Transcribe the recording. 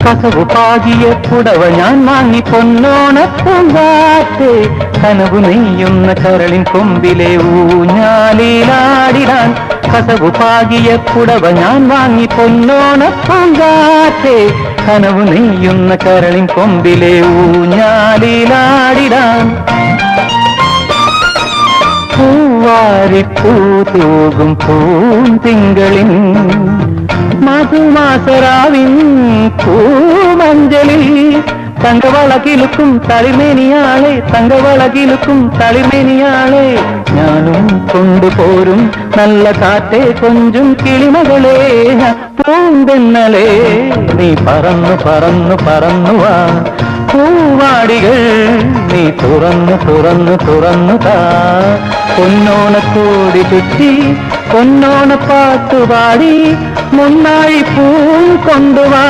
കസവു പാകിയ പുടവ ഞാൻ വാങ്ങി പൊന്നോണപ്പൂങ്കാറ്റേ കനവു നെയ്യുന്ന കരളിൻ കൊമ്പിലെ ഊഞ്ഞാലിലാടിടാൻ കസവു പാകിയ പുടവ ഞാൻ വാങ്ങി പൊന്നോണപ്പൂങ്കാറ്റേ കനവു നെയ്യുന്ന കരളിൻ കൊമ്പിലെ ഊഞ്ഞാലിലാടിടാൻ പൂവാരിപ്പൂ തൂകും പൂന്തിങ്കളിൻ മധുമാസരാവിൻ പൂമഞ്ചലിൽ തങ്കവളകിലുക്കും തളിർമേനിയാളെ തങ്കവളകിലുക്കും തളിർമേനിയാളെ ഞാനും കൊണ്ടുപോരും നല്ല കാറ്റേ കൊഞ്ചും കിളിമകളെ പൂന്തെന്നലേ നീ പറന്നു പറന്നു പറന്നുവാ പൂവാടികൾ നീ തുറന്നു തുറന്നു തുറന്നു താ പൊന്നോണക്കോടി ചുറ്റി പൊന്നോണപ്പാട്ടുപാടി മുന്നാഴി പൂ കൊണ്ടുവാ.